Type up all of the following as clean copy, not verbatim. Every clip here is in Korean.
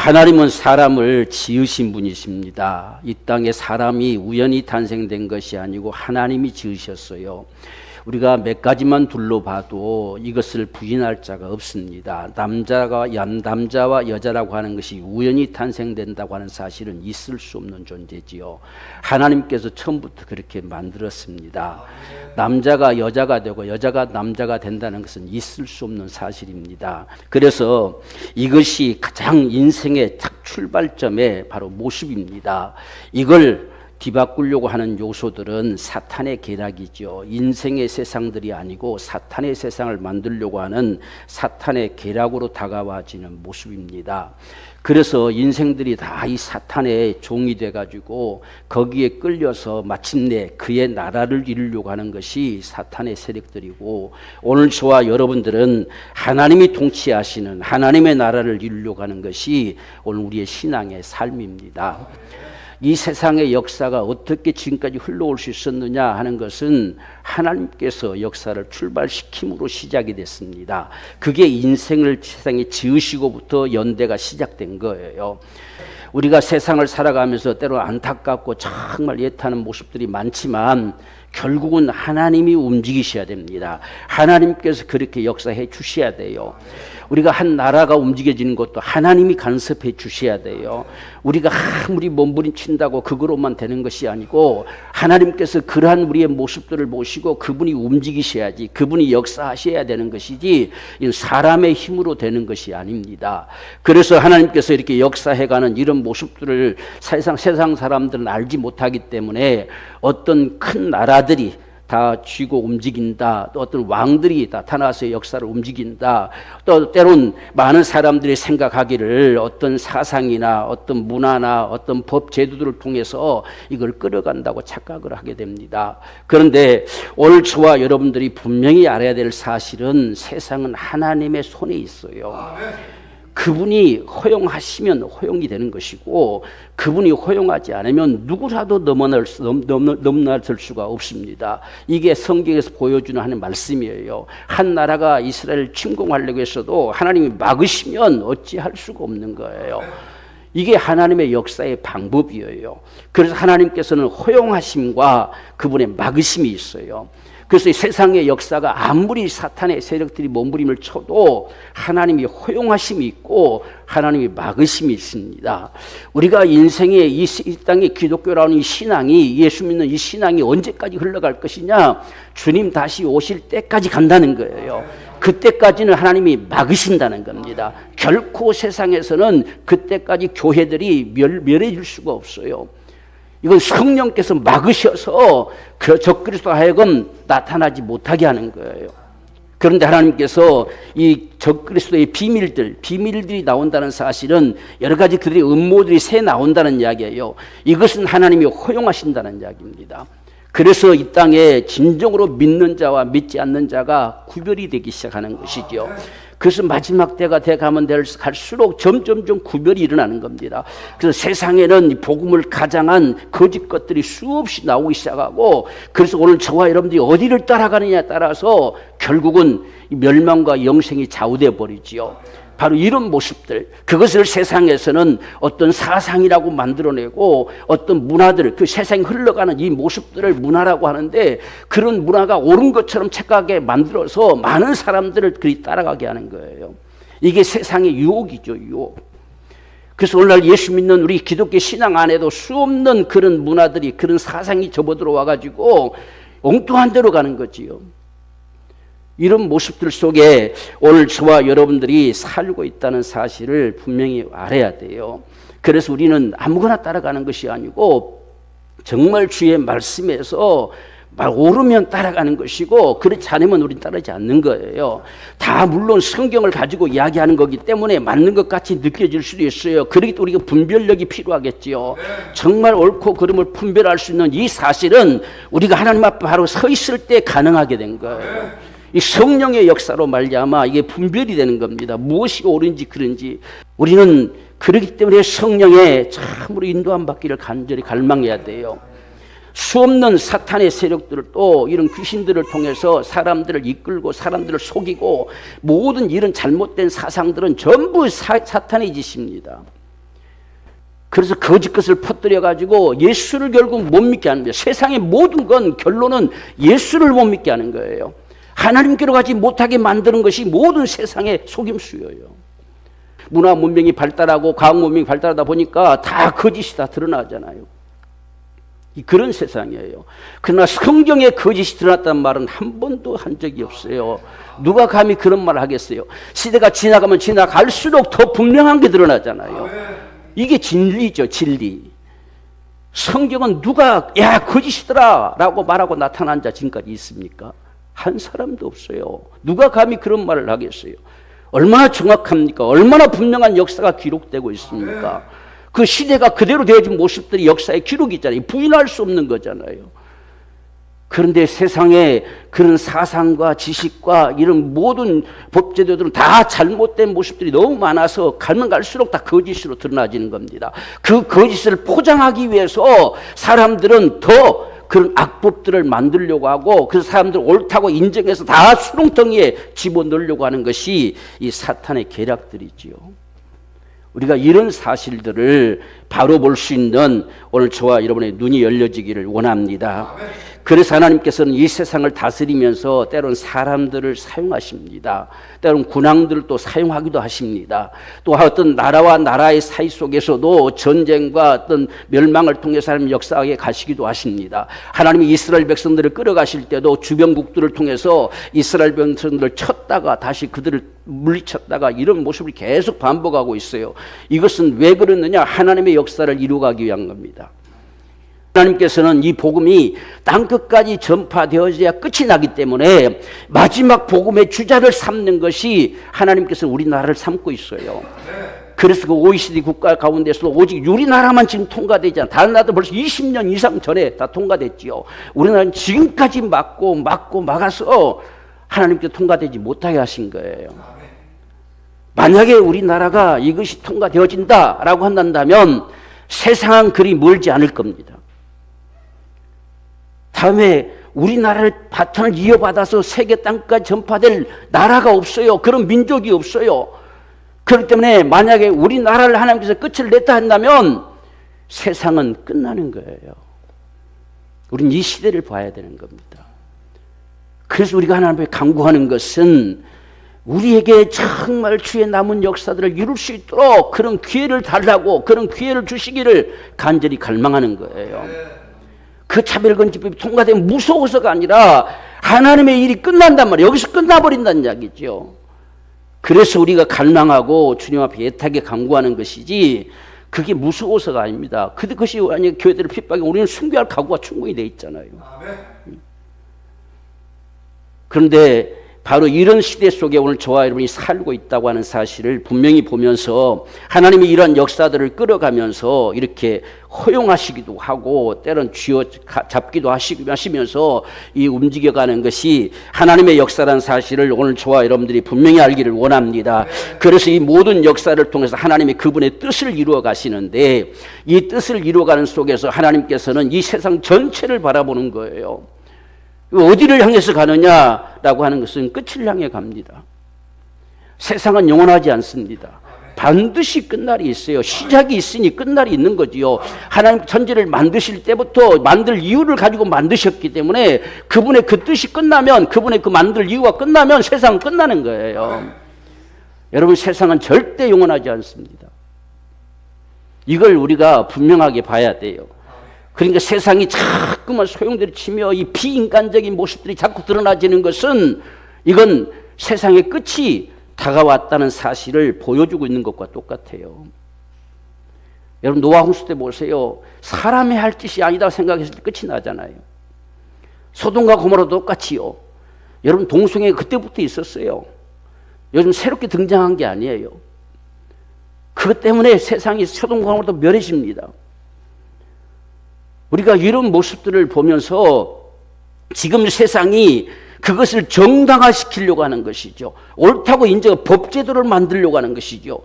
하나님은 사람을 지으신 분이십니다. 이 땅에 사람이 우연히 탄생된 것이 아니고 하나님이 지으셨어요. 우리가 몇 가지만 둘러봐도 이것을 부인할 자가 없습니다. 남자와 여자라고 하는 것이 우연히 탄생된다고 하는 사실은 있을 수 없는 존재지요. 하나님께서 처음부터 그렇게 만들었습니다. 남자가 여자가 되고 여자가 남자가 된다는 것은 있을 수 없는 사실입니다. 그래서 이것이 가장 인생의 출발점의 바로 모습입니다. 이걸 뒤바꾸려고 하는 요소들은 사탄의 계략이죠. 인생의 세상들이 아니고 사탄의 세상을 만들려고 하는 사탄의 계략으로 다가와지는 모습입니다. 그래서 인생들이 다 이 사탄의 종이 돼가지고 거기에 끌려서 마침내 그의 나라를 이루려고 하는 것이 사탄의 세력들이고, 오늘 저와 여러분들은 하나님이 통치하시는 하나님의 나라를 이루려고 하는 것이 오늘 우리의 신앙의 삶입니다. 이 세상의 역사가 어떻게 지금까지 흘러올 수 있었느냐 하는 것은 하나님께서 역사를 출발시킴으로 시작이 됐습니다. 그게 인생을 세상에 지으시고부터 연대가 시작된 거예요. 우리가 세상을 살아가면서 때로 안타깝고 정말 애타는 모습들이 많지만 결국은 하나님이 움직이셔야 됩니다. 하나님께서 그렇게 역사해 주셔야 돼요. 우리가 한 나라가 움직여지는 것도 하나님이 간섭해 주셔야 돼요. 우리가 아무리 몸부림친다고 그거로만 되는 것이 아니고 하나님께서 그러한 우리의 모습들을 보시고 그분이 움직이셔야지, 그분이 역사하셔야 되는 것이지 사람의 힘으로 되는 것이 아닙니다. 그래서 하나님께서 이렇게 역사해가는 이런 모습들을 세상 사람들은 알지 못하기 때문에 어떤 큰 나라들이 다 쥐고 움직인다, 또 어떤 왕들이 나타나서 역사를 움직인다, 또 때론 많은 사람들이 생각하기를 어떤 사상이나 어떤 문화나 어떤 법 제도들을 통해서 이걸 끌어간다고 착각을 하게 됩니다. 그런데 오늘 저와 여러분들이 분명히 알아야 될 사실은 세상은 하나님의 손에 있어요. 그분이 허용하시면 허용이 되는 것이고, 그분이 허용하지 않으면 누구라도 넘나들 수가 없습니다. 이게 성경에서 보여주는 하는 말씀이에요. 한 나라가 이스라엘을 침공하려고 했어도 하나님이 막으시면 어찌할 수가 없는 거예요. 이게 하나님의 역사의 방법이에요. 그래서 하나님께서는 허용하심과 그분의 막으심이 있어요. 그래서 이 세상의 역사가 아무리 사탄의 세력들이 몸부림을 쳐도 하나님이 허용하심이 있고 하나님이 막으심이 있습니다. 우리가 인생의 이 땅의 기독교라는 이 신앙이, 예수 믿는 이 신앙이 언제까지 흘러갈 것이냐, 주님 다시 오실 때까지 간다는 거예요. 그때까지는 하나님이 막으신다는 겁니다. 결코 세상에서는 그때까지 교회들이 멸해질 수가 없어요. 이건 성령께서 막으셔서 적그리스도 하여금 나타나지 못하게 하는 거예요. 그런데 하나님께서 이 적그리스도의 비밀들이 나온다는 사실은 여러 가지 그들의 음모들이 새 나온다는 이야기예요. 이것은 하나님이 허용하신다는 이야기입니다. 그래서 이 땅에 진정으로 믿는 자와 믿지 않는 자가 구별이 되기 시작하는 것이죠. 그래서 마지막 때가 돼가면 갈수록 점점 구별이 일어나는 겁니다. 그래서 세상에는 복음을 가장한 거짓 것들이 수없이 나오기 시작하고, 그래서 오늘 저와 여러분들이 어디를 따라가느냐에 따라서 결국은 멸망과 영생이 좌우되어 버리지요. 바로 이런 모습들, 그것을 세상에서는 어떤 사상이라고 만들어내고 어떤 문화들, 그 세상에 흘러가는 이 모습들을 문화라고 하는데, 그런 문화가 옳은 것처럼 착각하게 만들어서 많은 사람들을 그리 따라가게 하는 거예요. 이게 세상의 유혹이죠, 유혹. 그래서 오늘날 예수 믿는 우리 기독교 신앙 안에도 수없는 그런 문화들이, 그런 사상이 접어들어와가지고 엉뚱한 데로 가는 거지요. 이런 모습들 속에 오늘 저와 여러분들이 살고 있다는 사실을 분명히 알아야 돼요. 그래서 우리는 아무거나 따라가는 것이 아니고 정말 주의 말씀에서 오르면 따라가는 것이고, 그렇지 않으면 우리는 따르지 않는 거예요. 다 물론 성경을 가지고 이야기하는 거기 때문에 맞는 것 같이 느껴질 수도 있어요. 그러기 때문에 우리가 분별력이 필요하겠지요. 정말 옳고 그름을 분별할 수 있는 이 사실은 우리가 하나님 앞에 바로 서 있을 때 가능하게 된 거예요. 이 성령의 역사로 말미암아 이게 분별이 되는 겁니다. 무엇이 옳은지 그른지. 우리는 그렇기 때문에 성령의 참으로 인도함 받기를 간절히 갈망해야 돼요. 수없는 사탄의 세력들을, 또 이런 귀신들을 통해서 사람들을 이끌고 사람들을 속이고, 모든 이런 잘못된 사상들은 전부 사탄의 짓입니다. 그래서 거짓 것을 퍼뜨려 가지고 예수를 결국 못 믿게 하는 거예요. 세상의 모든 건 결론은 예수를 못 믿게 하는 거예요. 하나님께로 가지 못하게 만드는 것이 모든 세상의 속임수예요. 문화 문명이 발달하고 과학 문명이 발달하다 보니까 다 거짓이 다 드러나잖아요. 그런 세상이에요. 그러나 성경에 거짓이 드러났다는 말은 한 번도 한 적이 없어요. 누가 감히 그런 말을 하겠어요? 시대가 지나가면 지나갈수록 더 분명한 게 드러나잖아요. 이게 진리죠, 진리. 성경은 누가 야 거짓이더라 라고 말하고 나타난 자 지금까지 있습니까? 한 사람도 없어요. 누가 감히 그런 말을 하겠어요? 얼마나 정확합니까? 얼마나 분명한 역사가 기록되고 있습니까? 그 시대가 그대로 되어진 모습들이 역사의 기록이잖아요. 부인할 수 없는 거잖아요. 그런데 세상에 그런 사상과 지식과 이런 모든 법제도들은 다 잘못된 모습들이 너무 많아서 가면 갈수록 다 거짓으로 드러나지는 겁니다. 그 거짓을 포장하기 위해서 사람들은 더 그런 악법들을 만들려고 하고 그 사람들 옳다고 인정해서 다 수렁텅이에 집어넣으려고 하는 것이 이 사탄의 계략들이지요. 우리가 이런 사실들을 바로 볼 수 있는 오늘 저와 여러분의 눈이 열려지기를 원합니다. 그래서 하나님께서는 이 세상을 다스리면서 때로는 사람들을 사용하십니다. 때로는 군왕들을 또 사용하기도 하십니다. 또 어떤 나라와 나라의 사이 속에서도 전쟁과 어떤 멸망을 통해서 하나님 역사하게 가시기도 하십니다. 하나님이 이스라엘 백성들을 끌어가실 때도 주변국들을 통해서 이스라엘 백성들을 쳤다가 다시 그들을 물리쳤다가 이런 모습을 계속 반복하고 있어요. 이것은 왜 그러느냐? 하나님의 역사를 이루어가기 위한 겁니다. 하나님께서는 이 복음이 땅끝까지 전파되어져야 끝이 나기 때문에 마지막 복음의 주자를 삼는 것이 하나님께서는 우리나라를 삼고 있어요. 그래서 그 OECD 국가 가운데서도 오직 우리나라만 지금 통과되지 않아. 다른 나라도 벌써 20년 이상 전에 다 통과됐지요. 우리나라는 지금까지 막아서 하나님께 통과되지 못하게 하신 거예요. 만약에 우리나라가 이것이 통과되어진다라고 한다면 세상은 그리 멀지 않을 겁니다. 다음에 우리나라를 바탕을 이어받아서 세계 땅까지 전파될 나라가 없어요. 그런 민족이 없어요. 그렇기 때문에 만약에 우리나라를 하나님께서 끝을 냈다 한다면 세상은 끝나는 거예요. 우리는 이 시대를 봐야 되는 겁니다. 그래서 우리가 하나님 앞에 간구하는 것은 우리에게 정말 주의 남은 역사들을 이룰 수 있도록 그런 기회를 달라고, 그런 기회를 주시기를 간절히 갈망하는 거예요. 그 차별금지법이 통과되면 무서워서가 아니라 하나님의 일이 끝난단 말이에요. 여기서 끝나버린다는 이야기죠. 그래서 우리가 갈망하고 주님 앞에 애타게 간구하는 것이지 그게 무서워서가 아닙니다. 그것이 만약에 교회들을 핍박해 우리는 순교할 각오가 충분히 돼 있잖아요. 그런데 바로 이런 시대 속에 오늘 저와 여러분이 살고 있다고 하는 사실을 분명히 보면서 하나님이 이러한 역사들을 끌어가면서 이렇게 허용하시기도 하고 때론 쥐어잡기도 하시면서 이 움직여가는 것이 하나님의 역사라는 사실을 오늘 저와 여러분들이 분명히 알기를 원합니다. 그래서 이 모든 역사를 통해서 하나님의 그분의 뜻을 이루어 가시는데 이 뜻을 이루어가는 속에서 하나님께서는 이 세상 전체를 바라보는 거예요. 어디를 향해서 가느냐라고 하는 것은 끝을 향해 갑니다. 세상은 영원하지 않습니다. 반드시 끝날이 있어요. 시작이 있으니 끝날이 있는 거지요. 하나님 천지를 만드실 때부터 만들 이유를 가지고 만드셨기 때문에 그분의 그 뜻이 끝나면, 그분의 그 만들 이유가 끝나면 세상은 끝나는 거예요. 여러분, 세상은 절대 영원하지 않습니다. 이걸 우리가 분명하게 봐야 돼요. 그러니까 세상이 자꾸만 소용돌이 치며 이 비인간적인 모습들이 자꾸 드러나지는 것은 이건 세상의 끝이 다가왔다는 사실을 보여주고 있는 것과 똑같아요. 여러분, 노아 홍수 때 보세요. 사람이 할 짓이 아니다 생각했을 때 끝이 나잖아요. 소돔과 고모라도 똑같이요. 여러분, 동성애 그때부터 있었어요. 요즘 새롭게 등장한 게 아니에요. 그것 때문에 세상이 소돔과 고모라도 멸해집니다. 우리가 이런 모습들을 보면서 지금 세상이 그것을 정당화시키려고 하는 것이죠. 옳다고 인정한 법제도를 만들려고 하는 것이죠.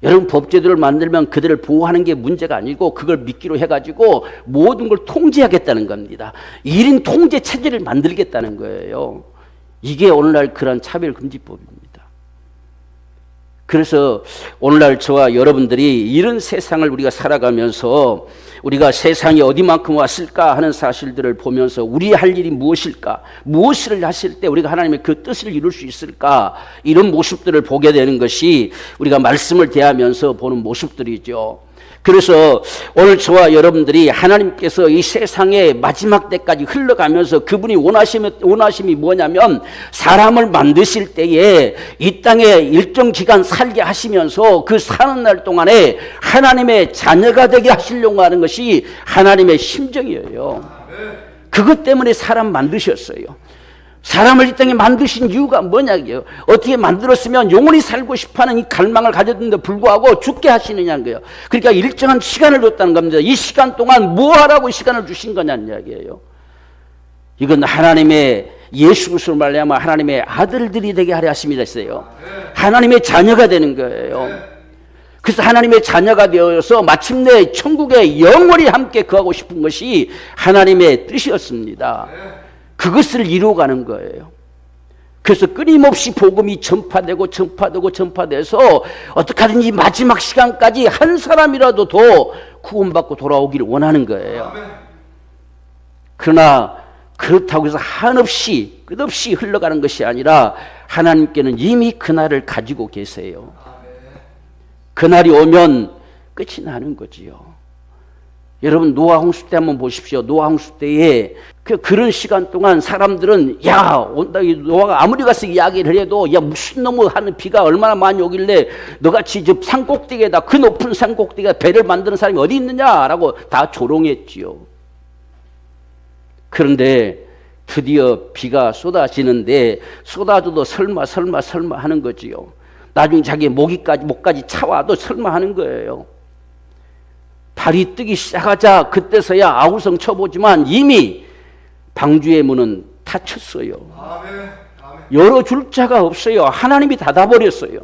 여러분, 법제도를 만들면 그들을 보호하는 게 문제가 아니고 그걸 미끼로 해가지고 모든 걸 통제하겠다는 겁니다. 1인 통제 체제를 만들겠다는 거예요. 이게 오늘날 그런 차별금지법입니다. 그래서 오늘날 저와 여러분들이 이런 세상을 우리가 살아가면서 우리가 세상이 어디만큼 왔을까 하는 사실들을 보면서 우리 할 일이 무엇일까, 무엇을 하실 때 우리가 하나님의 그 뜻을 이룰 수 있을까, 이런 모습들을 보게 되는 것이 우리가 말씀을 대하면서 보는 모습들이죠. 그래서 오늘 저와 여러분들이 하나님께서 이 세상의 마지막 때까지 흘러가면서 그분이 원하심이 뭐냐면 사람을 만드실 때에 이 땅에 일정 기간 살게 하시면서 그 사는 날 동안에 하나님의 자녀가 되게 하시려고 하는 것이 하나님의 심정이에요. 그것 때문에 사람 만드셨어요. 사람을 이 땅에 만드신 이유가 뭐냐고요. 어떻게 만들었으면 영원히 살고 싶어하는 이 갈망을 가졌는데 불구하고 죽게 하시느냐는 거예요. 그러니까 일정한 시간을 줬다는 겁니다. 이 시간 동안 뭐 하라고 시간을 주신 거냐는 이야기예요. 이건 하나님의 예수 그리스도로 말하면 하나님의 아들들이 되게 하려 하심이라 했어요. 하나님의 자녀가 되는 거예요. 그래서 하나님의 자녀가 되어서 마침내 천국에 영원히 함께 거하고 싶은 것이 하나님의 뜻이었습니다. 그것을 이루어가는 거예요. 그래서 끊임없이 복음이 전파돼서 어떻게 하든지 마지막 시간까지 한 사람이라도 더 구원받고 돌아오기를 원하는 거예요. 그러나 그렇다고 해서 끝없이 흘러가는 것이 아니라 하나님께는 이미 그날을 가지고 계세요. 그날이 오면 끝이 나는 거지요. 여러분 노아 홍수 때 한번 보십시오. 노아 홍수 때에 그런 시간 동안 사람들은 노아가 아무리 가서 이야기를 해도 무슨 놈의 하는 비가 얼마나 많이 오길래 너같이 저 산꼭대기에다 그 높은 산꼭대기에 배를 만드는 사람이 어디 있느냐라고 다 조롱했지요. 그런데 드디어 비가 쏟아지는데 쏟아져도 설마 하는 거지요. 나중에 자기 목까지 차와도 설마 하는 거예요. 달이 뜨기 시작하자 그때서야 아우성 쳐보지만 이미 방주의 문은 닫혔어요. 열어줄 자가 없어요. 하나님이 닫아버렸어요.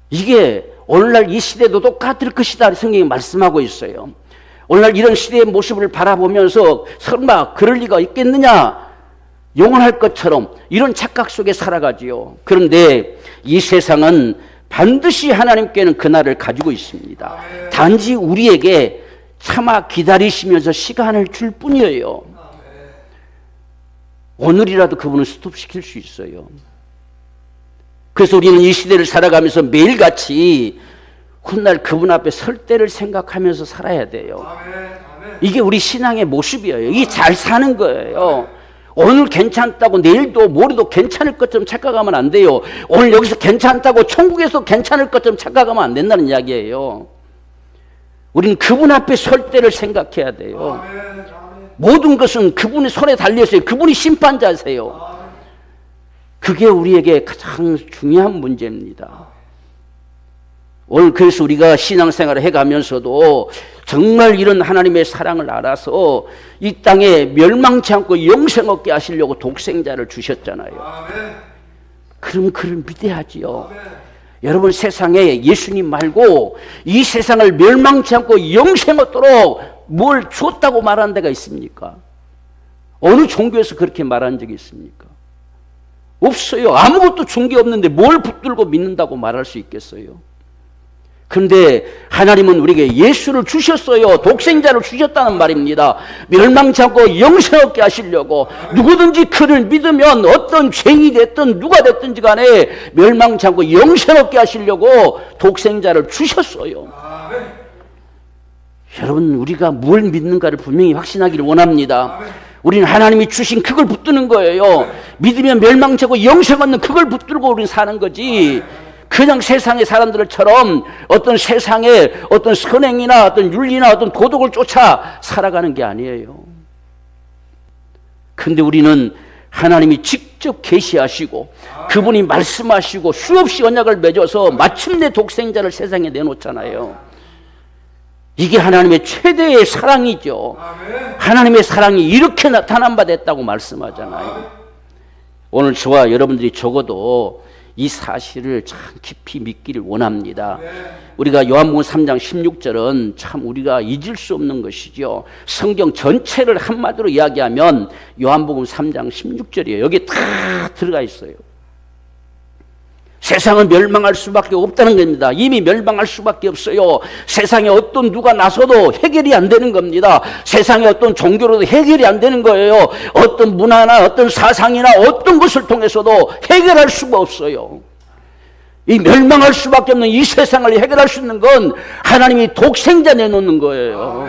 이게 오늘날 이 시대도 똑같을 것이다 성경이 말씀하고 있어요. 오늘날 이런 시대의 모습을 바라보면서 설마 그럴 리가 있겠느냐, 영원할 것처럼 이런 착각 속에 살아가지요. 그런데 이 세상은 반드시 하나님께는 그날을 가지고 있습니다. 단지 우리에게 참아 기다리시면서 시간을 줄 뿐이에요. 오늘이라도 그분을 스톱시킬 수 있어요. 그래서 우리는 이 시대를 살아가면서 매일같이 훗날 그분 앞에 설 때를 생각하면서 살아야 돼요. 이게 우리 신앙의 모습이에요. 이게 잘 사는 거예요. 오늘 괜찮다고 내일도 모레도 괜찮을 것처럼 착각하면 안 돼요. 오늘 여기서 괜찮다고 천국에서 괜찮을 것처럼 착각하면 안 된다는 이야기예요. 우리는 그분 앞에 설 때를 생각해야 돼요. 모든 것은 그분의 손에 달려있어요. 그분이 심판자세요. 그게 우리에게 가장 중요한 문제입니다. 오늘 그래서 우리가 신앙생활을 해가면서도 정말 이런 하나님의 사랑을 알아서 이 땅에 멸망치 않고 영생 얻게 하시려고 독생자를 주셨잖아요. 그럼 그를 믿어야지요. 여러분 세상에 예수님 말고 이 세상을 멸망치 않고 영생 얻도록 뭘 줬다고 말하는 데가 있습니까? 어느 종교에서 그렇게 말한 적이 있습니까? 없어요. 아무것도 준 게 없는데 뭘 붙들고 믿는다고 말할 수 있겠어요? 그런데 하나님은 우리에게 예수를 주셨어요. 독생자를 주셨다는 말입니다. 멸망치 않고 영생 얻게 하시려고 누구든지 그를 믿으면 어떤 죄인이 됐든 누가 됐든지 간에 멸망치 않고 영생 얻게 하시려고 독생자를 주셨어요. 여러분 우리가 뭘 믿는가를 분명히 확신하기를 원합니다. 우리는 하나님이 주신 그걸 붙드는 거예요. 믿으면 멸망치 않고 영생 얻는 그걸 붙들고 우리는 사는 거지, 그냥 세상의 사람들처럼 어떤 세상의 어떤 선행이나 어떤 윤리나 어떤 도덕을 쫓아 살아가는 게 아니에요. 그런데 우리는 하나님이 직접 계시하시고 그분이 말씀하시고 수없이 언약을 맺어서 마침내 독생자를 세상에 내놓잖아요. 이게 하나님의 최대의 사랑이죠. 하나님의 사랑이 이렇게 나타난 바 됐다고 말씀하잖아요. 오늘 저와 여러분들이 적어도 이 사실을 참 깊이 믿기를 원합니다. 우리가 요한복음 3장 16절은 참 우리가 잊을 수 없는 것이죠. 성경 전체를 한마디로 이야기하면 요한복음 3장 16절이에요. 여기에 다 들어가 있어요. 세상은 멸망할 수밖에 없다는 겁니다. 이미 멸망할 수밖에 없어요. 세상에 어떤 누가 나서도 해결이 안 되는 겁니다. 세상에 어떤 종교로도 해결이 안 되는 거예요. 어떤 문화나 어떤 사상이나 어떤 것을 통해서도 해결할 수가 없어요. 이 멸망할 수밖에 없는 이 세상을 해결할 수 있는 건 하나님이 독생자 내놓는 거예요.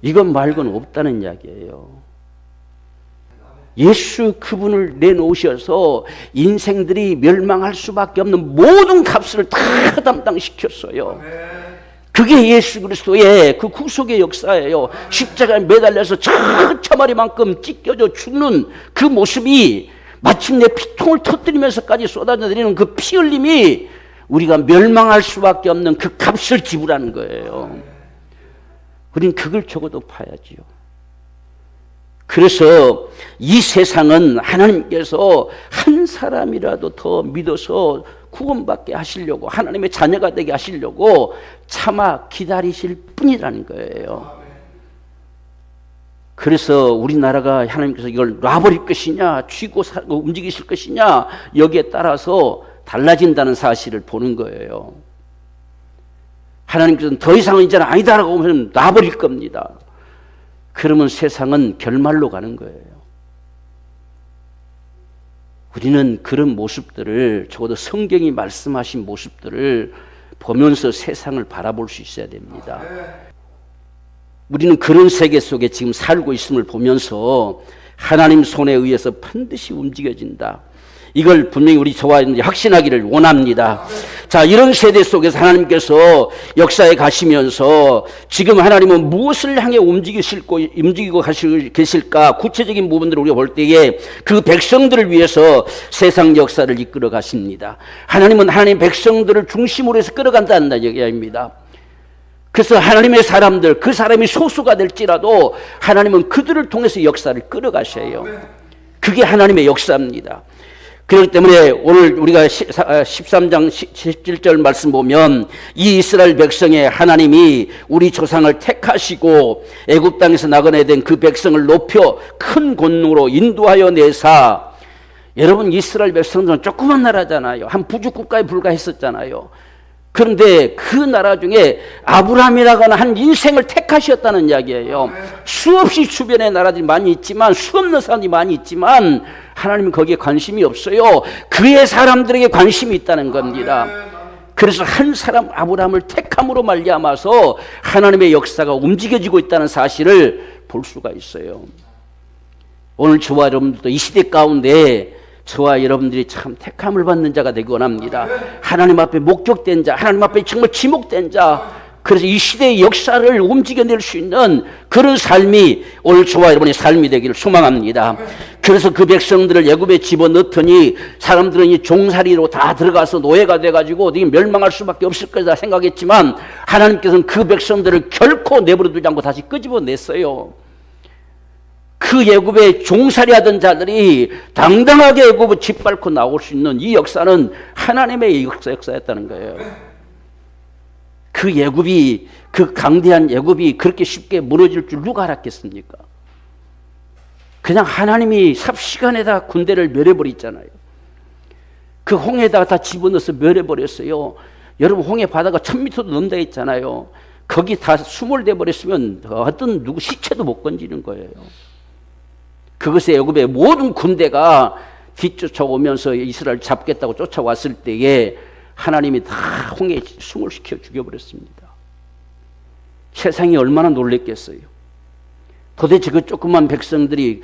이것 말고는 없다는 이야기예요. 예수 그분을 내놓으셔서 인생들이 멸망할 수밖에 없는 모든 값을 다 담당시켰어요. 그게 예수 그리스도의 그 구속의 역사예요. 십자가에 매달려서 처마리만큼 찢겨져 죽는 그 모습이 마침내 피통을 터뜨리면서까지 쏟아져 내리는 그 피 흘림이 우리가 멸망할 수밖에 없는 그 값을 지불하는 거예요. 우린 그걸 적어도 봐야지요. 그래서 이 세상은 하나님께서 한 사람이라도 더 믿어서 구원받게 하시려고, 하나님의 자녀가 되게 하시려고 참아 기다리실 뿐이라는 거예요. 그래서 우리나라가 하나님께서 이걸 놔버릴 것이냐, 쥐고 움직이실 것이냐, 여기에 따라서 달라진다는 사실을 보는 거예요. 하나님께서는 더 이상은 이제는 아니다라고 하면 놔버릴 겁니다. 그러면 세상은 결말로 가는 거예요. 우리는 그런 모습들을, 적어도 성경이 말씀하신 모습들을 보면서 세상을 바라볼 수 있어야 됩니다. 우리는 그런 세계 속에 지금 살고 있음을 보면서 하나님 손에 의해서 반드시 움직여진다. 이걸 분명히 우리 저와 확신하기를 원합니다. 자, 이런 세대 속에서 하나님께서 역사에 가시면서 지금 하나님은 무엇을 향해 움직이고 계실까? 구체적인 부분들을 우리가 볼 때에 그 백성들을 위해서 세상 역사를 이끌어 가십니다. 하나님은 하나님 백성들을 중심으로 해서 끌어간다는 얘기입니다. 그래서 하나님의 사람들, 그 사람이 소수가 될지라도 하나님은 그들을 통해서 역사를 끌어가셔요. 그게 하나님의 역사입니다. 그렇기 때문에 오늘 우리가 13장 17절 말씀 보면 이 이스라엘 백성의 하나님이 우리 조상을 택하시고 애굽 땅에서 나그네된 그 백성을 높여 큰 권능으로 인도하여 내사. 여러분, 이스라엘 백성들은 조그만 나라잖아요. 한 부족국가에 불과했었잖아요. 그런데 그 나라 중에 아브라함이라고 하는 한 인생을 택하셨다는 이야기예요. 수없이 주변에 나라들이 많이 있지만, 수없는 사람들이 많이 있지만 하나님은 거기에 관심이 없어요. 그의 사람들에게 관심이 있다는 겁니다. 그래서 한 사람 아브라함을 택함으로 말미암아서 하나님의 역사가 움직여지고 있다는 사실을 볼 수가 있어요. 오늘 저와 여러분들도 이 시대 가운데 저와 여러분들이 참 택함을 받는 자가 되기 원합니다. 하나님 앞에 목격된 자, 하나님 앞에 정말 지목된 자, 그래서 이 시대의 역사를 움직여낼 수 있는 그런 삶이 오늘 저와 여러분의 삶이 되기를 소망합니다. 그래서 그 백성들을 애굽에 집어넣더니 사람들은 이 종살이로 다 들어가서 노예가 돼가지고 어디 멸망할 수밖에 없을 거다 생각했지만 하나님께서는 그 백성들을 결코 내버려두지 않고 다시 끄집어냈어요. 그 애굽에 종살이하던 자들이 당당하게 애굽을 짓밟고 나올 수 있는 이 역사는 하나님의 역사였다는 거예요. 그 애굽이, 그 강대한 애굽이 그렇게 쉽게 무너질 줄 누가 알았겠습니까? 그냥 하나님이 삽시간에다 군대를 멸해버렸잖아요. 그 홍해에다가 다 집어넣어서 멸해버렸어요. 여러분, 홍해 바다가 1000m도 넘다 했잖아요. 거기 다 수몰돼 버렸으면 어떤 누구 시체도 못 건지는 거예요. 그것에 애굽의 모든 군대가 뒤쫓아오면서 이스라엘 잡겠다고 쫓아왔을 때에 하나님이 다 홍해에 수몰시켜 죽여버렸습니다. 세상이 얼마나 놀랬겠어요. 도대체 그 조그만 백성들이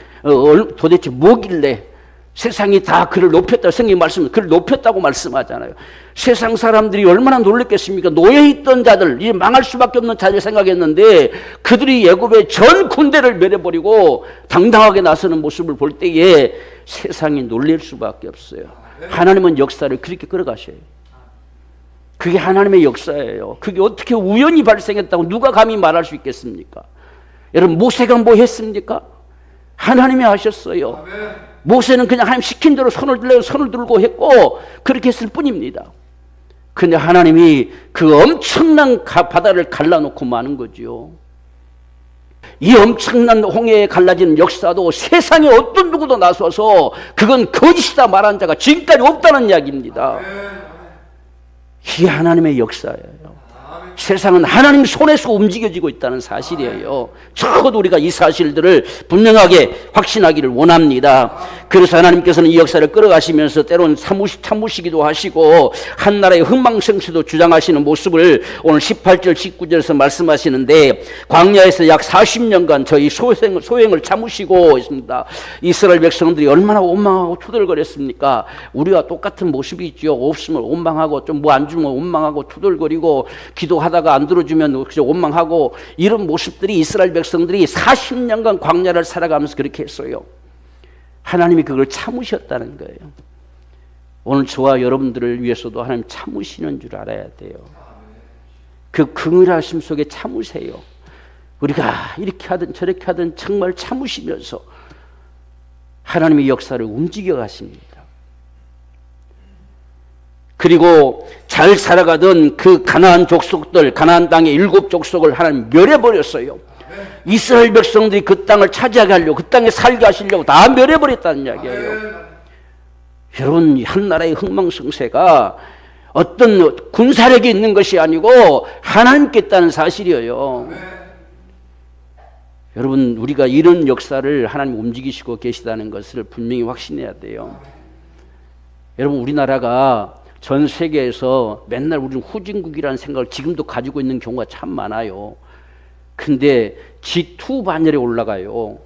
도대체 뭐길래 세상이 다 그를 높였다고, 성경이 그를 높였다고 말씀하잖아요. 세상 사람들이 얼마나 놀랬겠습니까? 노예에 있던 자들, 이제 망할 수밖에 없는 자들 생각했는데 그들이 애굽의 전 군대를 멸해버리고 당당하게 나서는 모습을 볼 때에 세상이 놀랄 수밖에 없어요. 하나님은 역사를 그렇게 끌어가셔요. 그게 하나님의 역사예요. 그게 어떻게 우연히 발생했다고 누가 감히 말할 수 있겠습니까? 여러분, 모세가 뭐 했습니까? 하나님이 하셨어요. 모세는 그냥 하나님 시킨 대로 손을 들고 했고 그렇게 했을 뿐입니다. 그런데 하나님이 그 엄청난 바다를 갈라놓고 마는 거죠. 이 엄청난 홍해에 갈라지는 역사도 세상에 어떤 누구도 나서서 그건 거짓이다 말한 자가 지금까지 없다는 이야기입니다. 이게 하나님의 역사예요. 세상은 하나님 손에서 움직여지고 있다는 사실이에요. 적어도 우리가 이 사실들을 분명하게 확신하기를 원합니다. 그래서 하나님께서는 이 역사를 끌어가시면서 때로는 참으시기도 하시고 한 나라의 흥망성쇠도 주장하시는 모습을 오늘 18절 19절에서 말씀하시는데, 광야에서 약 40년간 저희 소행을 참으시고 있습니다. 이스라엘 백성들이 얼마나 원망하고 투덜거렸습니까? 우리와 똑같은 모습이 있죠. 없으면 원망하고, 좀 뭐 안 주면 원망하고 투덜거리고, 기도하다가 안 들어주면 원망하고, 이런 모습들이 이스라엘 백성들이 40년간 광야를 살아가면서 그렇게 했어요. 하나님이 그걸 참으셨다는 거예요. 오늘 저와 여러분들을 위해서도 하나님 참으시는 줄 알아야 돼요. 그 긍휼하심 속에 참으세요. 우리가 이렇게 하든 저렇게 하든 정말 참으시면서 하나님의 역사를 움직여 가십니다. 그리고 잘 살아가던 그 가나안 족속들, 가나안 땅의 7 족속을 하나님 멸해버렸어요. 이스라엘 백성들이 그 땅을 차지하게 하려고, 그 땅에 살게 하시려고 다 멸해버렸다는 이야기예요. 여러분, 한 나라의 흥망성쇠가 어떤 군사력이 있는 것이 아니고 하나님께 있다는 사실이에요. 여러분, 우리가 이런 역사를 하나님 움직이시고 계시다는 것을 분명히 확신해야 돼요. 여러분, 우리나라가 전 세계에서 맨날 우리는 후진국이라는 생각을 지금도 가지고 있는 경우가 참 많아요. 근데 G2 반열에 올라가요.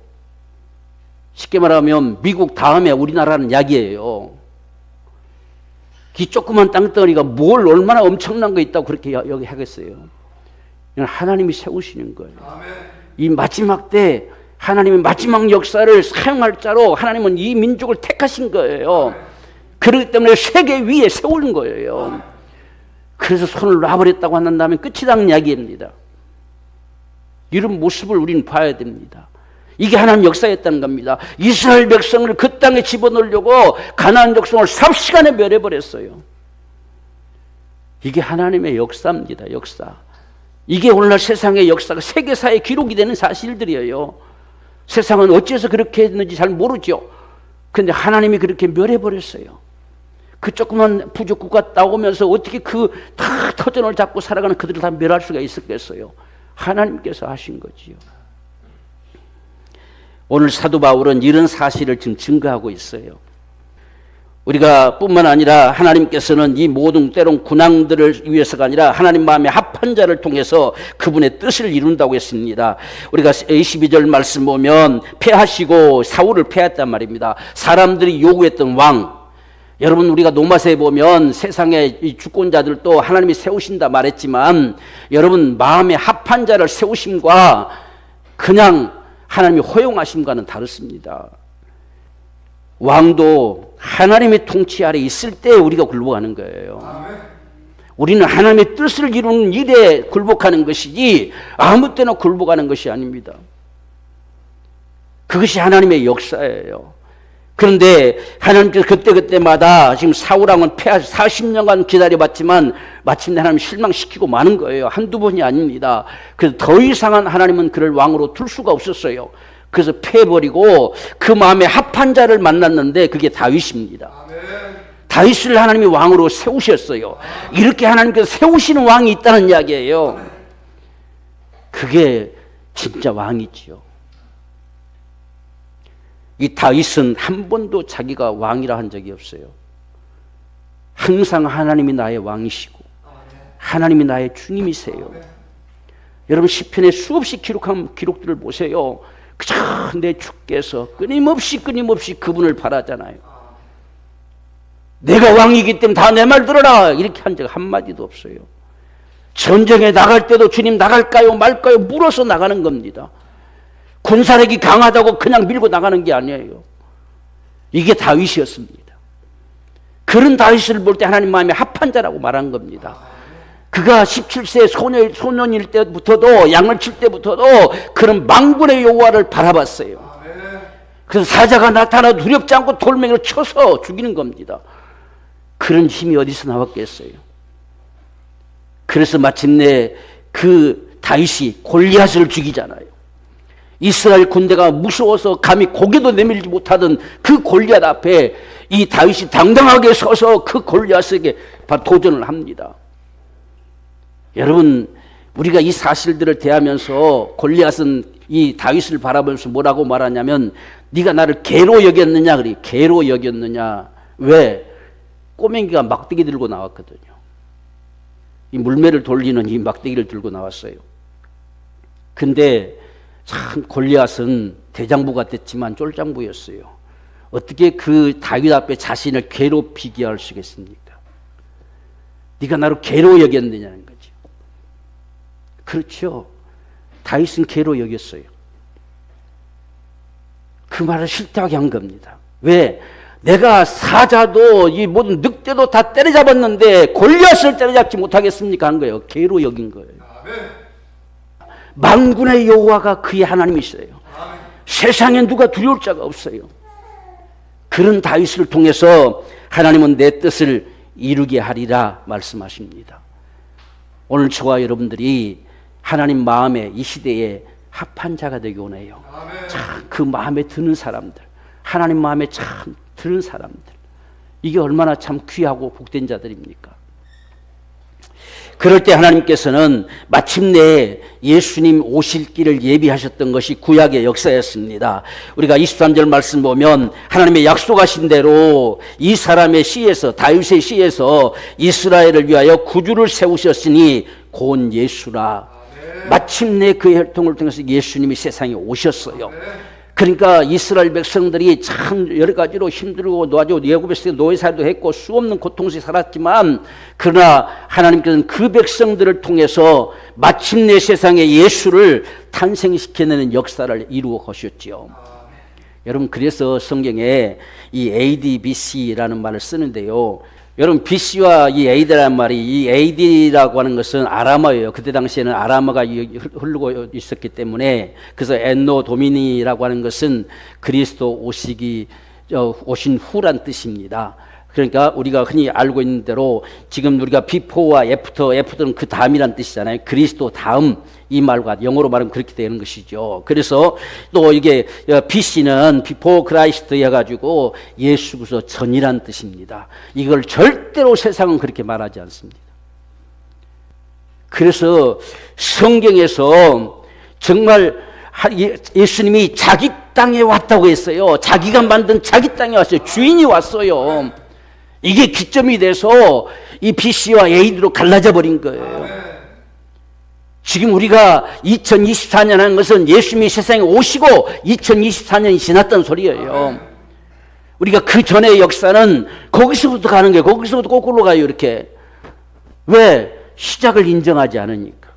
쉽게 말하면 미국 다음에 우리나라는 약이에요. 이 조그만 땅덩어리가 뭘 얼마나 엄청난 거 있다고 그렇게 여기 하겠어요. 이건 하나님이 세우시는 거예요. 이 마지막 때 하나님의 마지막 역사를 사용할 자로 하나님은 이 민족을 택하신 거예요. 그렇기 때문에 세계 위에 세우는 거예요. 그래서 손을 놔버렸다고 한다면 끝이라는 이야기입니다. 이런 모습을 우리는 봐야 됩니다. 이게 하나님 역사였다는 겁니다. 이스라엘 백성을 그 땅에 집어넣으려고 가나안 백성을 삽시간에 멸해버렸어요. 이게 하나님의 역사입니다. 역사. 이게 오늘날 세상의 역사가 세계사에 기록이 되는 사실들이에요. 세상은 어째서 그렇게 했는지 잘 모르죠. 그런데 하나님이 그렇게 멸해버렸어요. 그 조그만 부족국가 나오면서 어떻게 그 다 터전을 잡고 살아가는 그들을 다 멸할 수가 있었겠어요. 하나님께서 하신 거지요. 오늘 사도 바울은 이런 사실을 지금 증거하고 있어요. 우리가 뿐만 아니라 하나님께서는 이 모든 때론 군왕들을 위해서가 아니라 하나님 마음에 합한 자를 통해서 그분의 뜻을 이룬다고 했습니다. 우리가 22절 말씀 보면 패하시고 사울을 패했단 말입니다. 사람들이 요구했던 왕, 여러분, 우리가 노마세에 보면 세상의 이 주권자들도 하나님이 세우신다 말했지만, 여러분, 마음에 합한 자를 세우심과 그냥 하나님이 허용하심과는 다릅니다. 왕도 하나님의 통치 아래 있을 때 우리가 굴복하는 거예요. 우리는 하나님의 뜻을 이루는 일에 굴복하는 것이지 아무 때나 굴복하는 것이 아닙니다. 그것이 하나님의 역사예요. 그런데 하나님께서 그때마다 지금 사울왕은 40년간 기다려봤지만 마침내 하나님 실망시키고 마는 거예요. 한두 번이 아닙니다. 그래서 더 이상은 하나님은 그를 왕으로 둘 수가 없었어요. 그래서 패해버리고 그 마음에 합한 자를 만났는데 그게 다윗입니다. 다윗을 하나님이 왕으로 세우셨어요. 이렇게 하나님께서 세우시는 왕이 있다는 이야기예요. 그게 진짜 왕이지요. 이 다윗은 한 번도 자기가 왕이라 한 적이 없어요. 항상 하나님이 나의 왕이시고 하나님이 나의 주님이세요. 여러분, 시편에 수없이 기록한 기록들을 보세요. 그저 내 주께서 끊임없이 그분을 바라잖아요. 내가 왕이기 때문에 다 내 말 들어라 이렇게 한 적 한마디도 없어요. 전쟁에 나갈 때도 주님 나갈까요 말까요 물어서 나가는 겁니다. 군사력이 강하다고 그냥 밀고 나가는 게 아니에요. 이게 다윗이었습니다. 그런 다윗을 볼 때 하나님 마음에 합한 자라고 말한 겁니다. 그가 17세 소년일 때부터도, 양을 칠 때부터도 그런 망군의 여호와를 바라봤어요. 그래서 사자가 나타나 두렵지 않고 돌멩이로 쳐서 죽이는 겁니다. 그런 힘이 어디서 나왔겠어요. 그래서 마침내 그 다윗이 골리앗을 죽이잖아요. 이스라엘 군대가 무서워서 감히 고개도 내밀지 못하던 그 골리앗 앞에 이 다윗이 당당하게 서서 그 골리앗에게 도전을 합니다. 여러분, 우리가 이 사실들을 대하면서 골리앗은 이 다윗을 바라보면서 뭐라고 말하냐면, 네가 나를 개로 여겼느냐 그래. 개로 여겼느냐. 왜? 꼬맹이가 막대기 들고 나왔거든요. 이 물매를 돌리는 이 막대기를 들고 나왔어요. 근데 참 골리앗은 대장부 같았지만 쫄장부였어요. 어떻게 그 다윗 앞에 자신을 개로 비교할 수 있겠습니까? 네가 나를 개로 여겼느냐는 거죠. 그렇죠. 다윗은 개로 여겼어요. 그 말을 싫다고 한 겁니다. 왜? 내가 사자도 이 모든 늑대도 다 때려잡았는데 골리앗을 때려잡지 못하겠습니까? 한 거예요. 개로 여긴 거예요. 만군의 여호와가 그의 하나님이시래요. 세상에 누가 두려울 자가 없어요. 그런 다윗을 통해서 하나님은 내 뜻을 이루게 하리라 말씀하십니다. 오늘 저와 여러분들이 하나님 마음에 이 시대에 합한 자가 되기 원해요. 참 그 마음에 드는 사람들, 하나님 마음에 참 드는 사람들, 이게 얼마나 참 귀하고 복된 자들입니까? 그럴 때 하나님께서는 마침내 예수님 오실 길을 예비하셨던 것이 구약의 역사였습니다. 우리가 23절 말씀 보면 하나님의 약속하신 대로 이 사람의 씨에서, 다윗의 씨에서 이스라엘을 위하여 구주를 세우셨으니 곧 예수라. 마침내 그 혈통을 통해서 예수님이 세상에 오셨어요. 그러니까 이스라엘 백성들이 참 여러 가지로 힘들고 애굽에서 노예살도 했고 수없는 고통 속에 살았지만, 그러나 하나님께서는 그 백성들을 통해서 마침내 세상에 예수를 탄생시켜내는 역사를 이루어 가셨지요. 여러분, 그래서 성경에 이 AD, BC라는 말을 쓰는데요. 여러분, BC와 이 AD라는 말이, 이 AD라고 하는 것은 아람어예요. 그때 당시에는 아람어가 흐르고 있었기 때문에, 그래서 엔노 도미니라고 하는 것은 그리스도 오신 후란 뜻입니다. 그러니까 우리가 흔히 알고 있는 대로 지금 우리가 비포와 애프터는 그 다음이란 뜻이잖아요. 그리스도 다음, 이 말과 영어로 말하면 그렇게 되는 것이죠. 그래서 또 이게 BC는 비포 크라이스트 해가지고 예수 그리스도 전이란 뜻입니다. 이걸 절대로 세상은 그렇게 말하지 않습니다. 그래서 성경에서 정말 예수님이 자기 땅에 왔다고 했어요. 자기가 만든 자기 땅에 왔어요. 주인이 왔어요. 이게 기점이 돼서 이 BC와 AD로 갈라져 버린 거예요. 지금 우리가 2024년 하는 것은 예수님이 세상에 오시고 2024년이 지났던 소리예요. 우리가 그 전의 역사는 거기서부터 가는 거예요. 거기서부터 거꾸로 가요. 이렇게. 왜? 시작을 인정하지 않으니까.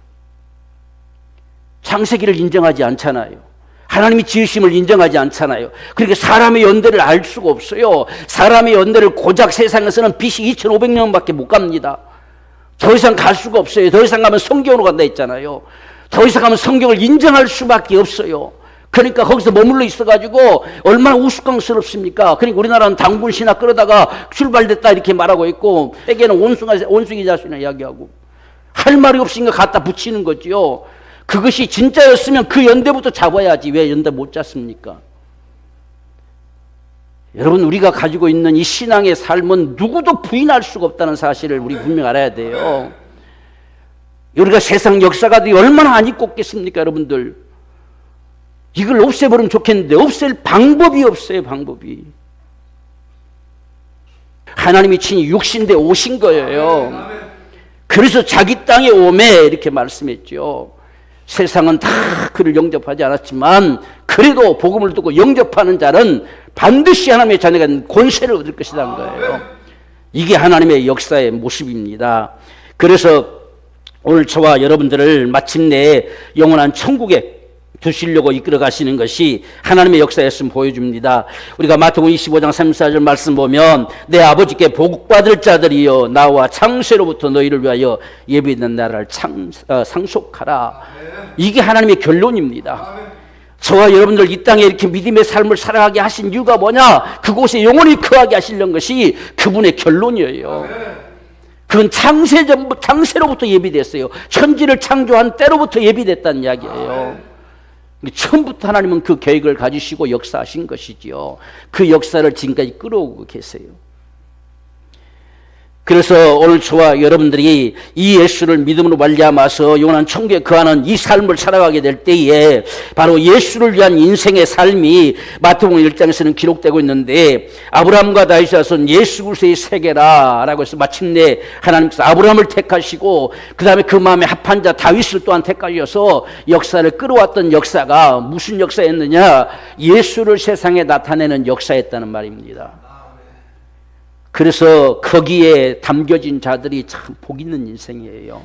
창세기를 인정하지 않잖아요. 하나님이 지으심을 인정하지 않잖아요. 그러니까 사람의 연대를 알 수가 없어요. 사람의 연대를 고작 세상에서는 BC 2500년밖에 못 갑니다. 더 이상 갈 수가 없어요. 더 이상 가면 성경으로 간다 했잖아요. 더 이상 가면 성경을 인정할 수밖에 없어요. 그러니까 거기서 머물러 있어가지고 얼마나 우스꽝스럽습니까? 그러니까 우리나라는 당분 신학 그러다가 출발됐다 이렇게 말하고 있고, 에게는 원숭이 자신을 이야기하고, 할 말이 없으니까 갖다 붙이는 거지요. 그것이 진짜였으면 그 연대부터 잡아야지. 왜 연대 못 잡습니까? 여러분, 우리가 가지고 있는 이 신앙의 삶은 누구도 부인할 수가 없다는 사실을 우리 분명히 알아야 돼요. 우리가 세상 역사가 얼마나 안 잊고 있겠습니까, 여러분들? 이걸 없애버리면 좋겠는데 없앨 방법이 없어요. 방법이. 하나님이 친히 육신대 오신 거예요. 그래서 자기 땅에 오매 이렇게 말씀했죠. 세상은 다 그를 영접하지 않았지만 그래도 복음을 듣고 영접하는 자는 반드시 하나님의 자녀가 된 권세를 얻을 것이라는 거예요. 이게 하나님의 역사의 모습입니다. 그래서 오늘 저와 여러분들을 마침내 영원한 천국에 두시려고 이끌어 가시는 것이 하나님의 역사였음을 보여줍니다. 우리가 마태복음 25장 34절 말씀 보면 내 아버지께 복받을 자들이여 나와 창세로부터 너희를 위하여 예비된 나라를 상속하라. 이게 하나님의 결론입니다. 저와 여러분들 이 땅에 이렇게 믿음의 삶을 살아가게 하신 이유가 뭐냐? 그곳에 영원히 거하게 하시려는 것이 그분의 결론이에요. 그건 창세로부터 예비됐어요. 천지를 창조한 때로부터 예비됐다는 이야기예요. 처음부터 하나님은 그 계획을 가지시고 역사하신 것이지요. 그 역사를 지금까지 끌어오고 계세요. 그래서 오늘 저와 여러분들이 이 예수를 믿음으로 말미암아서 영원한 천국에 거하는 이 삶을 살아가게 될 때에 바로 예수를 위한 인생의 삶이 마태복음 1장에서는 기록되고 있는데, 아브라함과 다윗의 자손 예수 그리스도의 세계라라고 해서 마침내 하나님께서 아브라함을 택하시고 그 다음에 그 마음에 합한 자 다윗을 또한 택하셔서 역사를 끌어왔던 역사가 무슨 역사였느냐? 예수를 세상에 나타내는 역사였다는 말입니다. 그래서 거기에 담겨진 자들이 참 복 있는 인생이에요.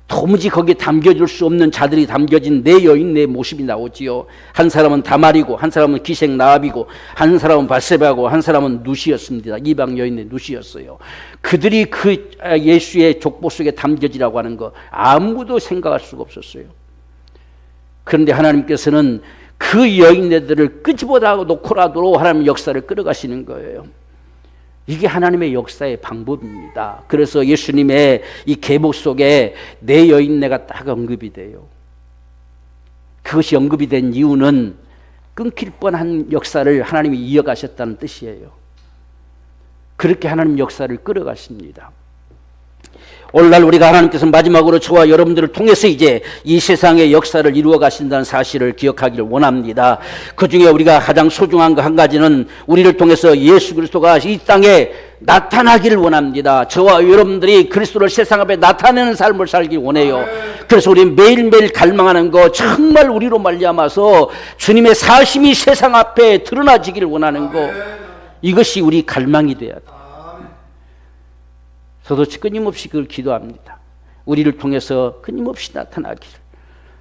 도무지 거기에 담겨줄 수 없는 자들이 담겨진 내 여인 내 모습이 나오지요. 한 사람은 다말이고, 한 사람은 기생 라합이고, 한 사람은 바세바고, 한 사람은 누시였습니다. 이방 여인의 누시였어요. 그들이 그 예수의 족보 속에 담겨지라고 하는 거 아무도 생각할 수가 없었어요. 그런데 하나님께서는 그 여인네들을 끄집어다 놓고라도 하나님 역사를 끌어가시는 거예요. 이게 하나님의 역사의 방법입니다. 그래서 예수님의 이 계복 속에 내 여인네가 딱 언급이 돼요. 그것이 언급이 된 이유는 끊길 뻔한 역사를 하나님이 이어가셨다는 뜻이에요. 그렇게 하나님 역사를 끌어가십니다. 오늘날 우리가 하나님께서 마지막으로 저와 여러분들을 통해서 이제 이 세상의 역사를 이루어 가신다는 사실을 기억하기를 원합니다. 그 중에 우리가 가장 소중한 거 한 가지는 우리를 통해서 예수 그리스도가 이 땅에 나타나기를 원합니다. 저와 여러분들이 그리스도를 세상 앞에 나타내는 삶을 살기 원해요. 그래서 우리 매일매일 갈망하는 거, 정말 우리로 말미암아서 주님의 사심이 세상 앞에 드러나지기를 원하는 거, 이것이 우리 갈망이 돼야 돼요. 저도 끊임없이 그걸 기도합니다. 우리를 통해서 끊임없이 나타나기를,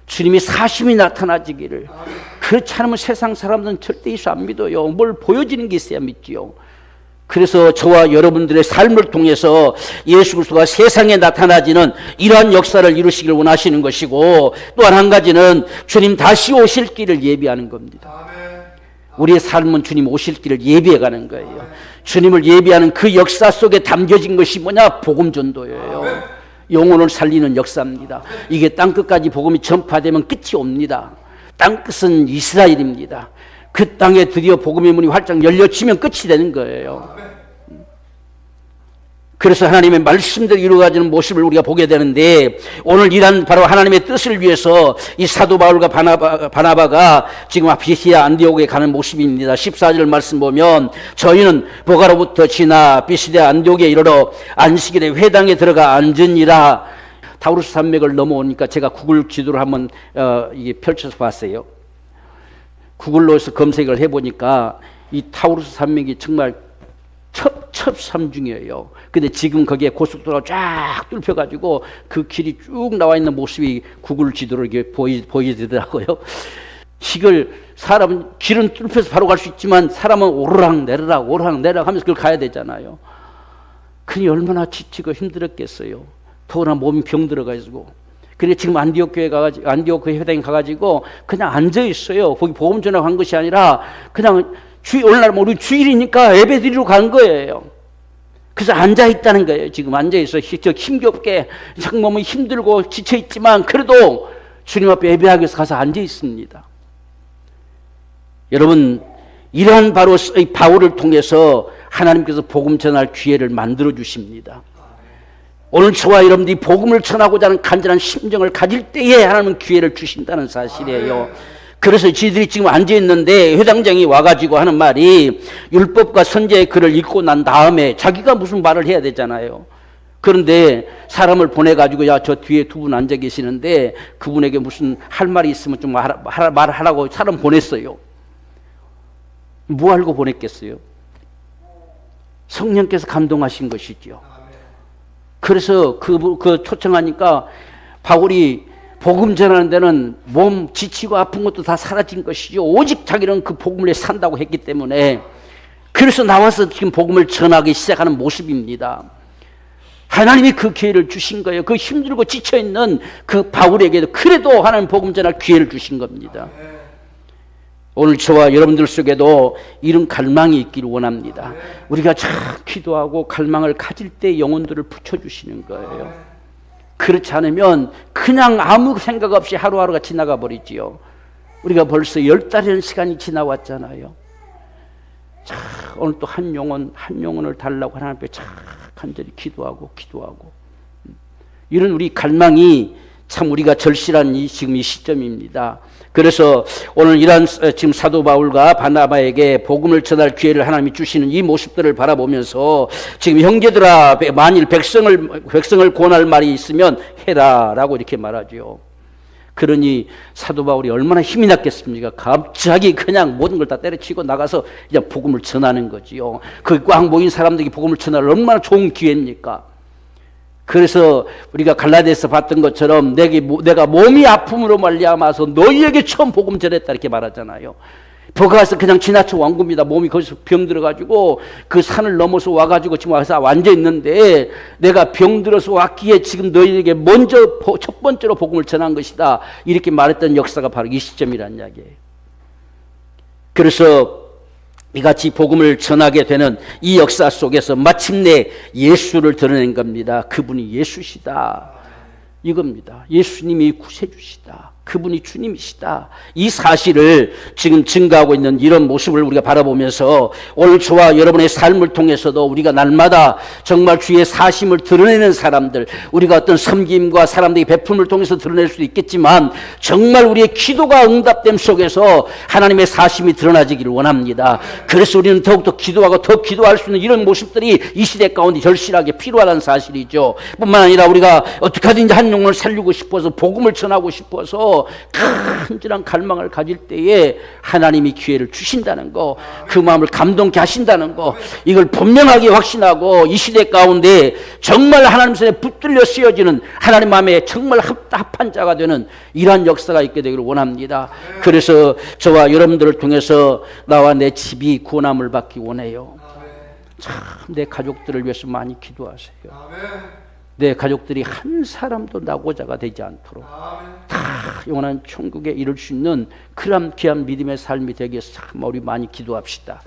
주님이 사심이 나타나지기를. 그렇지 않으면 세상 사람들은 절대 예수 안 믿어요. 뭘 보여지는 게 있어야 믿지요. 그래서 저와 여러분들의 삶을 통해서 예수 그리스도가 세상에 나타나지는 이러한 역사를 이루시길 원하시는 것이고, 또한 한 가지는 주님 다시 오실 길을 예비하는 겁니다. 우리의 삶은 주님 오실 길을 예비해가는 거예요. 주님을 예비하는 그 역사 속에 담겨진 것이 뭐냐? 복음 전도예요. 영혼을 살리는 역사입니다. 이게 땅끝까지 복음이 전파되면 끝이 옵니다. 땅끝은 이스라엘입니다. 그 땅에 드디어 복음의 문이 활짝 열려지면 끝이 되는 거예요. 그래서 하나님의 말씀대로 이루어가지는 모습을 우리가 보게 되는데, 오늘 이런 바로 하나님의 뜻을 위해서 이 사도 바울과 바나바가 지금 비시디아 안디옥에 가는 모습입니다. 14절 말씀 보면, 저희는 보가로부터 지나 비시디아 안디옥에 이르러 안식일에 회당에 들어가 앉으니라. 타우루스 산맥을 넘어오니까 제가 구글 지도를 한번 이게 펼쳐서 봤어요. 구글로서 검색을 해보니까 이 타우루스 산맥이 정말 첩첩삼중이에요. 근데 지금 거기에 고속도로가 쫙 뚫혀가지고 그 길이 쭉 나와 있는 모습이 구글 지도로 이렇게 보이더라고요. 이걸 사람은 길은 뚫혀서 바로 갈 수 있지만 사람은 오르락 내리락 하면서 그걸 가야 되잖아요. 그니 얼마나 지치고 힘들었겠어요. 더구나 몸이 병들어가지고. 근데 지금 안디옥 교회 가가지고, 안디옥 그 회당에 가가지고 그냥 앉아 있어요. 거기 복음 전하고 간 것이 아니라 그냥 오늘날 우리 주일이니까 예배 드리러 간 거예요. 그래서 앉아 있다는 거예요. 지금 앉아 있어 힘겹게 몸이 힘들고 지쳐 있지만 그래도 주님 앞에 예배하기 위해서 가서 앉아 있습니다. 여러분, 이러한 바로 이 바울을 통해서 하나님께서 복음 전할 기회를 만들어 주십니다. 오늘 저와 여러분들이 복음을 전하고자 하는 간절한 심정을 가질 때에 하나님은 기회를 주신다는 사실이에요. 그래서 지들이 지금 앉아있는데 회당장이 와가지고 하는 말이, 율법과 선지자의 글을 읽고 난 다음에 자기가 무슨 말을 해야 되잖아요. 그런데 사람을 보내가지고, 야, 저 뒤에 두 분 앉아 계시는데 그분에게 무슨 할 말이 있으면 좀 말하라고 사람 보냈어요. 뭐 알고 보냈겠어요? 성령께서 감동하신 것이죠. 그래서 그 초청하니까 바울이 복음 전하는 데는 몸 지치고 아픈 것도 다 사라진 것이죠. 오직 자기는 그 복음을 위해 산다고 했기 때문에, 그래서 나와서 지금 복음을 전하기 시작하는 모습입니다. 하나님이 그 기회를 주신 거예요. 그 힘들고 지쳐있는 그 바울에게도 그래도 하나님 복음 전할 기회를 주신 겁니다. 오늘 저와 여러분들 속에도 이런 갈망이 있기를 원합니다. 우리가 참 기도하고 갈망을 가질 때 영혼들을 붙여주시는 거예요. 그렇지 않으면 그냥 아무 생각 없이 하루하루가 지나가 버리지요. 우리가 벌써 10달이라는 시간이 지나왔잖아요. 자, 오늘 또 한 영혼을 달라고 하나님 앞에 참 간절히 기도하고 이런 우리 갈망이 참 우리가 절실한 지금 이 시점입니다. 그래서 오늘 이러한 지금 사도 바울과 바나바에게 복음을 전할 기회를 하나님이 주시는 이 모습들을 바라보면서 지금 형제들아, 만일 백성을 권할 말이 있으면 해라라고 이렇게 말하죠. 그러니 사도 바울이 얼마나 힘이 났겠습니까? 갑자기 그냥 모든 걸 다 때려치고 나가서 이제 복음을 전하는 거지요. 그 꽉 모인 사람들에게 복음을 전할 얼마나 좋은 기회입니까? 그래서 우리가 갈라디아에서 봤던 것처럼 내가 몸이 아픔으로 말미암아서 너희에게 처음 복음 전했다 이렇게 말하잖아요. 거기서 그냥 지나쳐 온 겁니다. 몸이 거기서 병들어가지고 그 산을 넘어서 와가지고 지금 와서 앉아 있는데 내가 병들어서 왔기에 지금 너희에게 먼저 첫 번째로 복음을 전한 것이다 이렇게 말했던 역사가 바로 이 시점이란 이야기예요. 그래서 이같이 복음을 전하게 되는 이 역사 속에서 마침내 예수를 드러낸 겁니다. 그분이 예수시다 이겁니다. 예수님이 구세주시다. 그분이 주님이시다. 이 사실을 지금 증거하고 있는 이런 모습을 우리가 바라보면서 오늘 저와 여러분의 삶을 통해서도 우리가 날마다 정말 주의 사심을 드러내는 사람들, 우리가 어떤 섬김과 사람들의 베품을 통해서 드러낼 수도 있겠지만 정말 우리의 기도가 응답됨 속에서 하나님의 사심이 드러나지기를 원합니다. 그래서 우리는 더욱더 기도하고 더 기도할 수 있는 이런 모습들이 이 시대 가운데 절실하게 필요하다는 사실이죠. 뿐만 아니라 우리가 어떻게 하든지 한 영혼을 살리고 싶어서 복음을 전하고 싶어서 간절한 갈망을 가질 때에 하나님이 기회를 주신다는 거, 그 마음을 감동케 하신다는 거, 이걸 분명하게 확신하고 이 시대 가운데 정말 하나님 손에 붙들려 쓰여지는 하나님 마음에 정말 합한 자가 되는 이러한 역사가 있게 되기를 원합니다. 그래서 저와 여러분들을 통해서 나와 내 집이 구원함을 받기 원해요. 참 내 가족들을 위해서 많이 기도하세요. 내 가족들이 한 사람도 낙오자가 되지 않도록 다 영원한 천국에 이룰 수 있는 그런 귀한 믿음의 삶이 되기 위해서 참 우리 많이 기도합시다.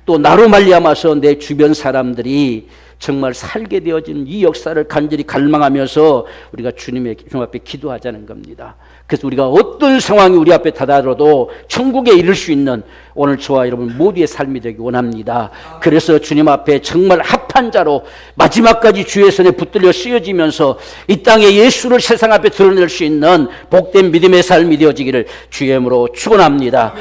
또 나로 말미암아서 내 주변 사람들이 정말 살게 되어진 이 역사를 간절히 갈망하면서 우리가 주님 앞에 기도하자는 겁니다. 그래서 우리가 어떤 상황이 우리 앞에 다다라도 천국에 이를 수 있는 오늘 저와 여러분 모두의 삶이 되기 원합니다. 그래서 주님 앞에 정말 합한 자로 마지막까지 주의 손에 붙들려 쓰여지면서 이 땅에 예수를 세상 앞에 드러낼 수 있는 복된 믿음의 삶이 되어지기를 주의 이름으로 축원합니다.